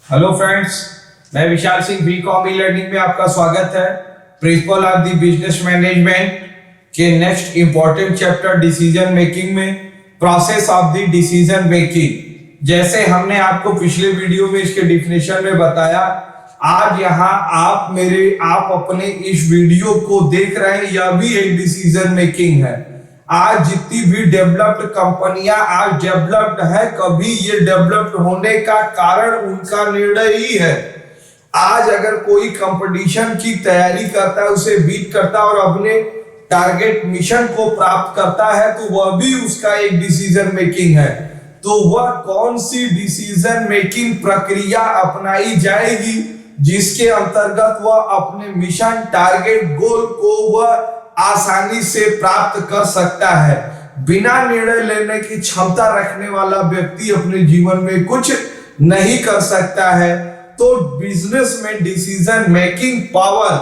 Hello friends, मैं Vishal Singh BCom e learning में आपका स्वागत है। Principle of the business management के next important chapter decision making में process of the decision making, जैसे हमने आपको पिछले वीडियो में इसके डिफिनेशन में बताया, आज यहाँ आप अपने इस वीडियो को देख रहे हैं, यह भी एक डिसीजन मेकिंग है। आज जितनी भी डेवलप्ड कंपनियां आज डेवलप्ड है, कभी ये डेवलप्ड होने का कारण उनका निर्णय ही है। आज अगर कोई कंपटीशन की तैयारी करता है, उसे बीट करता है और अपने टारगेट मिशन को प्राप्त करता है, तो वह भी उसका एक डिसीजन मेकिंग है। तो वह कौन सी डिसीजन मेकिंग प्रक्रिया अपनाई जाएगी जिसके अंतर्गत वह अपने मिशन टारगेट गोल को वह आसानी से प्राप्त कर सकता है। बिना निर्णय लेने की क्षमता रखने वाला व्यक्ति अपने जीवन में कुछ नहीं कर सकता है। तो बिजनेस में डिसीजन मेकिंग पावर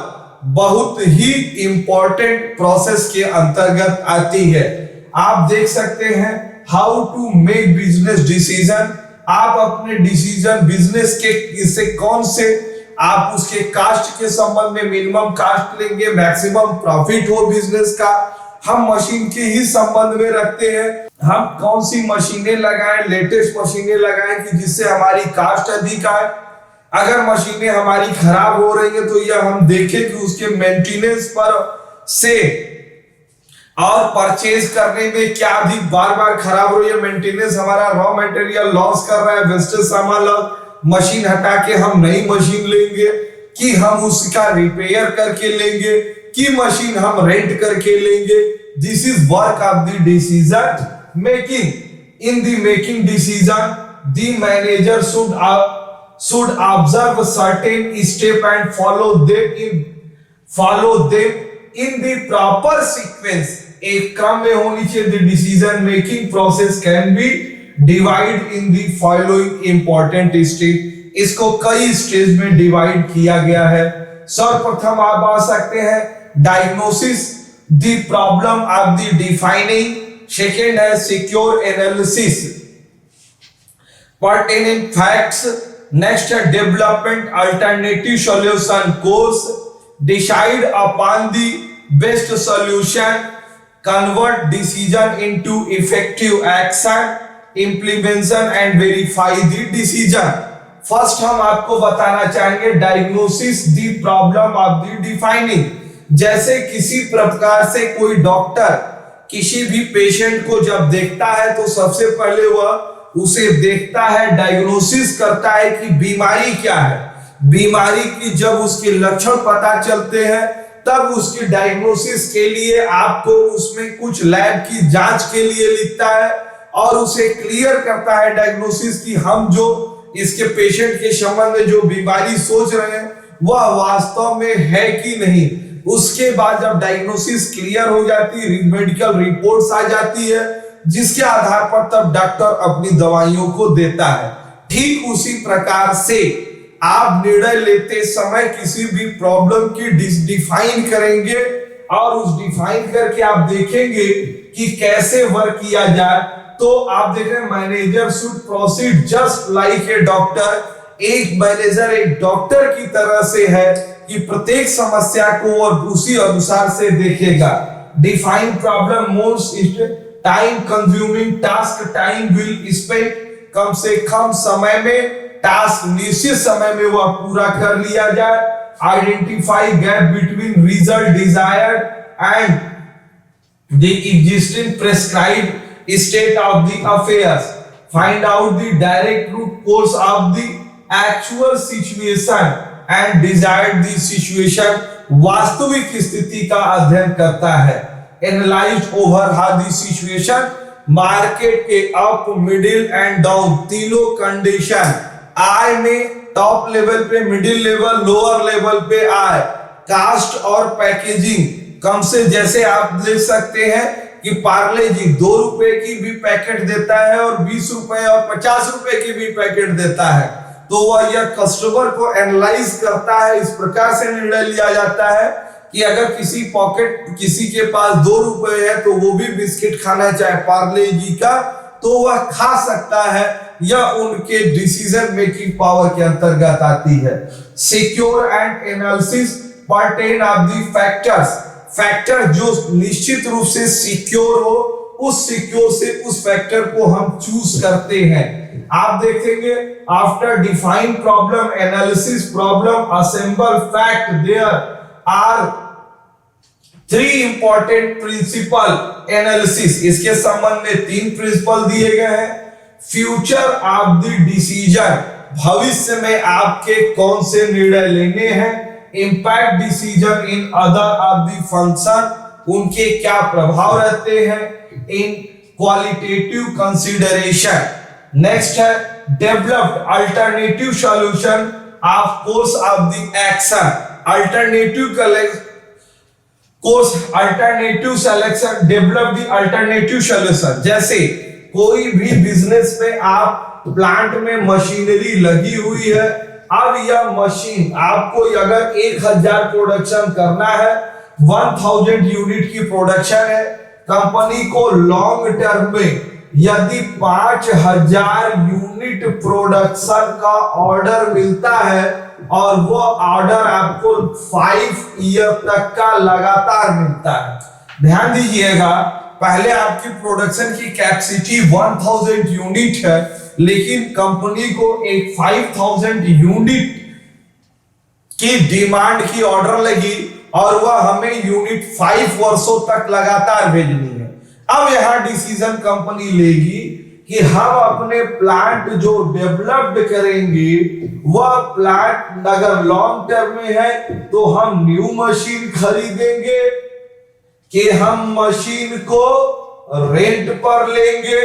बहुत ही इंपॉर्टेंट प्रोसेस के अंतर्गत आती है। आप देख सकते हैं how to make business decision. आप अपने डिसीजन बिजनेस के इससे कौन से आप उसके कास्ट के संबंध में मिनिमम कास्ट लेंगे, मैक्सिमम प्रॉफिट हो बिजनेस का, हम मशीन के ही संबंध में रखते हैं। हम कौन सी मशीनें लगाएं, लेटेस्ट मशीनें लगाएं कि जिससे हमारी कास्ट अधिक आए। अगर मशीनें हमारी खराब हो रही है तो यह हम देखें कि उसके मेंटेनेंस पर से और परचेज करने में क्या अधिक बार बार खराब हो रही है, मेंटेनेंस हमारा रॉ मटेरियल लॉस कर रहा है, वेस्टेज सामान मशीन हटा के हम नई मशीन लेंगे कि हम उसका रिपेयर करके लेंगे कि मशीन हम रेंट करके लेंगे। This is work of the decision making. In the making decision the manager should observe certain step and follow them in the proper sequence। एक क्रम में होनी चाहिए। The decision making process can be divide in the following important stage. इसको कई stage में divide किया गया है। सर्वप्रथम आप आ सकते हैं diagnosis the problem of the defining. Second है secure analysis pertinent facts. Next है development alternative solution course. Decide upon the best solution. Convert decision into effective action. Implementation and verify the decision. First हम आपको बताना चाहेंगे diagnosis the problem of the defining. जैसे किसी प्रकार से कोई डॉक्टर किसी भी पेशेंट को जब देखता है तो सबसे पहले वह उसे देखता है, डायग्नोसिस करता है कि बीमारी क्या है। बीमारी की जब उसके लक्षण पता चलते हैं तब उसकी डायग्नोसिस के लिए आपको उसमें कुछ लैब की जांच के लिए लिखता है और उसे क्लियर करता है डायग्नोसिस की हम जो इसके पेशेंट के संबंध में जो बीमारी सोच रहे हैं वह वास्तव में है कि नहीं। उसके बाद जब डायग्नोसिस क्लियर हो जाती है, मेडिकल रिपोर्ट्स आ जाती है, जिसके आधार पर तब डॉक्टर अपनी दवाइयों को देता है। ठीक उसी प्रकार से आप निर्णय लेते समय किसी भी प्रॉब्लम की डिफाइन करेंगे और उस डिफाइन करके आप देखेंगे कि कैसे वर्क किया जाए। तो आप देख रहे हैं manager should proceed just like a doctor. एक मैनेजर एक डॉक्टर की तरह से है कि प्रत्येक समस्या को और उसी अनुसार से देखेगा। Define problem most time consuming task. Time will spend कम से कम समय में टास्क निश्चित समय में वह पूरा कर लिया जाए। Identify gap between result desired and the existing prescribed state of the affairs। find out the direct root cause of the actual situation and desired the situation। वास्तविक स्थिति का अध्ययन करता है। analyze over how the situation market के up middle and down तीनों condition. आय में top level पे, मिडिल लेवल, लोअर लेवल पे आय, कास्ट और पैकेजिंग। कम से जैसे आप देख सकते हैं कि पार्ले जी 2 रुपए की भी पैकेट देता है और 20 रुपए और 50 रुपए की भी पैकेट देता है। तो वह यह कस्टमर को एनालाइज करता है। इस प्रकार से निर्णय लिया जाता है कि अगर किसी के पास 2 रुपए है तो वो भी बिस्किट खाना चाहे पार्ले जी का, तो वह खा सकता है, यह उनके डिसीजन मेकिंग पावर के अंतर्गत आती है। Secure and analysis pertain of the factors, factor जो निश्चित रूप से सिक्योर हो, उस सिक्योर से उस फैक्टर को हम चूज करते हैं। आप देखेंगे after define problem analysis problem assemble fact, there are three important principle analysis, इसके संबंध में तीन प्रिंसिपल दिए गए हैं। फ्यूचर ऑफ द डिसीजन, भविष्य में आपके कौन से निर्णय लेने हैं। Impact decision in other of the function, उनके क्या प्रभाव रहते हैं। इन क्वालिटेटिव कंसीडरेशन, नेक्स्ट है developed alternative solution of course of the action, alternative course alternative selection, develop the alternative solution. जैसे कोई भी बिजनेस में आप प्लांट में मशीनरी लगी हुई है, अब यह मशीन आपको अगर 1000 प्रोडक्शन करना है, 1000 यूनिट की प्रोडक्शन है, कंपनी को लॉन्ग टर्म में यदि 5000 यूनिट प्रोडक्शन का ऑर्डर मिलता है और वो ऑर्डर आपको 5 ईयर तक का लगातार मिलता है, ध्यान दीजिएगा, पहले आपकी प्रोडक्शन की कैपेसिटी 1000 यूनिट है, लेकिन कंपनी को एक 5000 यूनिट की डिमांड की ऑर्डर लगी और वह हमें यूनिट 5 वर्षों तक लगातार भेजनी है। अब यहां डिसीजन कंपनी लेगी कि हम अपने प्लांट जो डेवलप्ड करेंगे वह प्लांट अगर लॉन्ग टर्म में है तो हम न्यू मशीन खरीदेंगे कि हम मशीन को रेंट पर लेंगे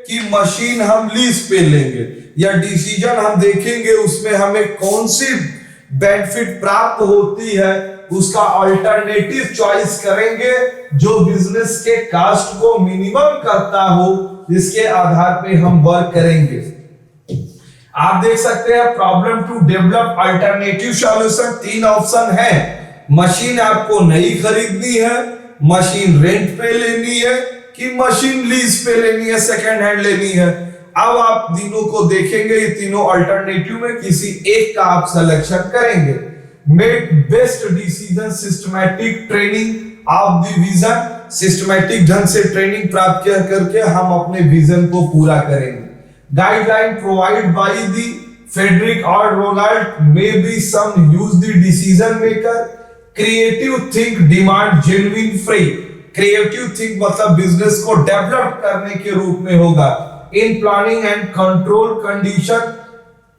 कि मशीन हम लीज पे लेंगे। यह डिसीजन हम देखेंगे उसमें हमें कौन सी बेनिफिट प्राप्त होती है, उसका अल्टरनेटिव चॉइस करेंगे जो बिजनेस के कास्ट को मिनिमम करता हो, जिसके आधार पे हम वर्क करेंगे। आप देख सकते हैं problem to develop alternative solution, 3 option है। मशीन आपको नई खरीदनी है, मशीन रेंट पे लेनी है कि मशीन लीज पे लेनी है, सेकेंड हैंड लेनी है। अब आप तीनों को देखेंगे, ये तीनों अल्टरनेटिव में किसी एक का आप सिलेक्शन करेंगे। Make best decision systematic training of the vision, systematic ढंग से ट्रेनिंग प्राप्त करके हम अपने विजन को पूरा करेंगे। Guideline provide by the Frederick और Ronald may be some use the decision maker. Creative think demand genuine free, creative think मतलब बिजनेस को डेवलप करने के रूप में होगा। In planning and control condition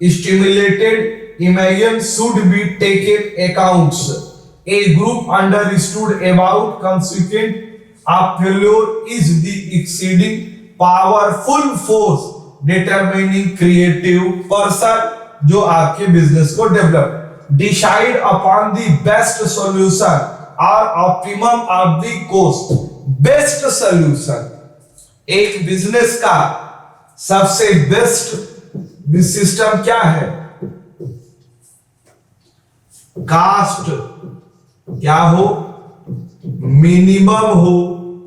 stimulated imagine should be taken accounts. A group understood about consequence of failure is the exceeding powerful force determining creative person जो आपके business को develop. Decide upon the best solution or optimum of the cost. Best solution, एक business का सबसे best system क्या है? Cast क्या हो, मिनिमम हो,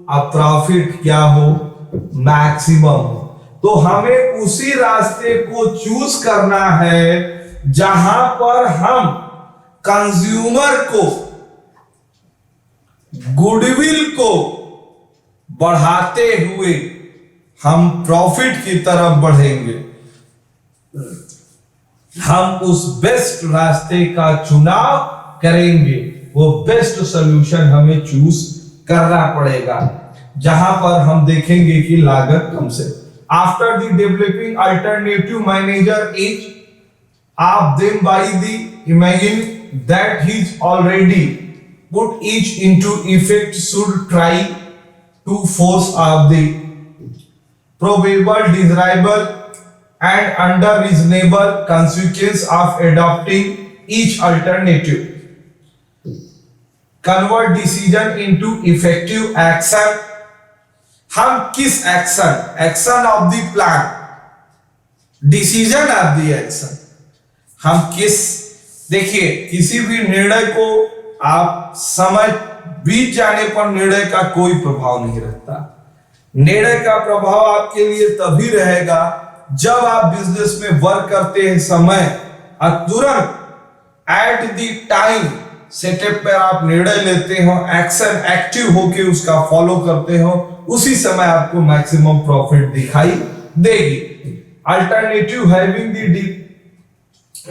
और प्रॉफिट क्या हो, मैक्सिमम हो। तो हमें उसी रास्ते को चूज करना है जहां पर हम कंज्यूमर को, गुडविल को बढ़ाते हुए हम प्रॉफिट की तरफ बढ़ेंगे। हम उस बेस्ट रास्ते का चुनाव करेंगे, वो बेस्ट सॉल्यूशन हमें चूज करना पड़ेगा जहां पर हम देखेंगे कि लागत कम से। After the developing alternative manager each of them by the imagine that he is already put each into effect should try to force of the probable desirable and under reasonable consequence of adopting each alternative, convert decision into effective action. हम किस action of the plan, decision of the action, हम किस, देखिए किसी भी निर्णय को आप समय बीत जाने पर निर्णय का कोई प्रभाव नहीं रहता, निर्णय का प्रभाव आपके लिए तभी रहेगा जब आप बिजनेस में वर्क करते हैं समय तुरंत एट द टाइम सेटअप पर आप निर्णय लेते हो, एक्शन एक्टिव होके उसका फॉलो करते हो, उसी समय आपको मैक्सिमम प्रॉफिट दिखाई देगी। Alternative having the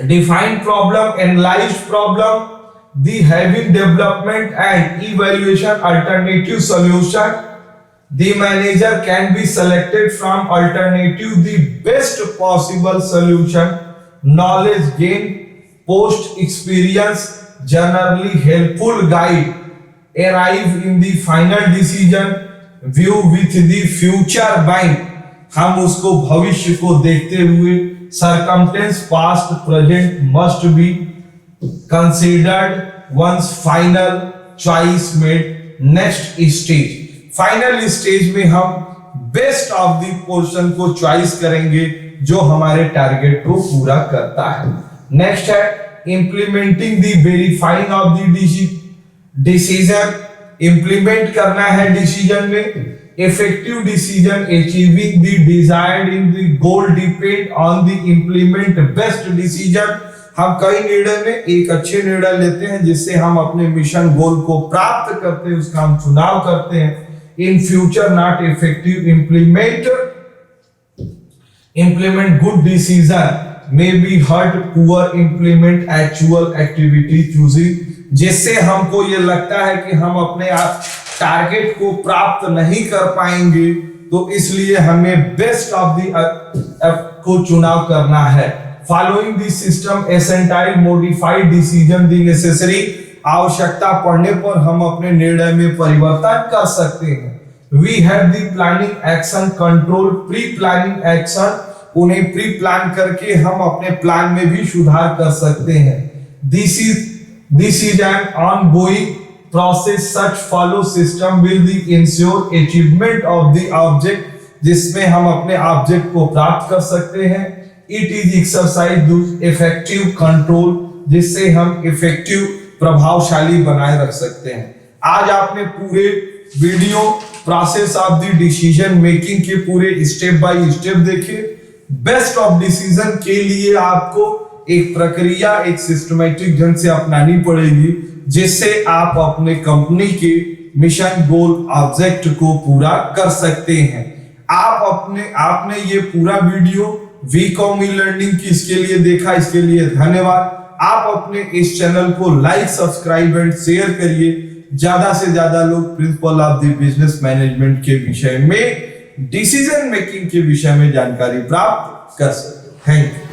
defined problem, analysed problem, the having development and evaluation alternative solution, the manager can be selected from alternative the best possible solution, knowledge gain, post experience, generally helpful guide, arrive in the final decision, view with the future mind, हम उसको भविष्य को देखते हुए circumstance past present must be considered once final choice made। next stage, final stage में हम best of the portion को choice करेंगे जो हमारे टारगेट को पूरा करता है। नेक्स्ट है implementing the verifying of the decision, implement करना है डिसीजन में। effective decision achieving the desired in the goal depend on the implement best decision। हम कई निर्णय में एक अच्छे निर्णय लेते हैं जिससे हम अपने मिशन गोल को प्राप्त करते हैं, उसका हम चुनाव करते हैं। In future not effective implement good decision may be hurt poor implement actual activity choosing, जिससे हमको ये लगता है कि हम अपने टारगेट को प्राप्त नहीं कर पाएंगे, तो इसलिए हमें बेस्ट ऑफ द को चुनाव करना है। Following this system essential modified decision the necessary, आवश्यकता पड़ने पर हम अपने निर्णय में परिवर्तन कर सकते हैं। We have the planning action control pre planning action, उन्हें प्री प्लान करके हम अपने प्लान में भी सुधार कर सकते हैं। This is an ongoing process, such follow system will ensure achievement of the object, जिसमें हम अपने ऑब्जेक्ट को प्राप्त कर सकते हैं। It is exercise to effective control, जिससे हम इफेक्टिव प्रभावशाली बनाए रख सकते हैं। आज आपने पूरे video process of the decision making के पूरे स्टेप बाय स्टेप देखे। बेस्ट ऑफ डिसीजन के लिए आपको एक प्रक्रिया, एक सिस्टमैटिक ढंग से अपनानी पड़ेगी, जिससे आप अपने कंपनी के मिशन गोल ऑब्जेक्ट को पूरा कर सकते हैं। आपने ये पूरा वीडियो वीकॉम ई लर्निंग की इसके लिए देखा, इसके लिए धन्यवाद। आप अपने इस चैनल को लाइक, सब्सक्राइब एंड शेयर करिए, ज्यादा से ज्यादा लोग principal of the business management के विषय में, डिसीजन मेकिंग के विषय में जानकारी प्राप्त कर सके। Thank you.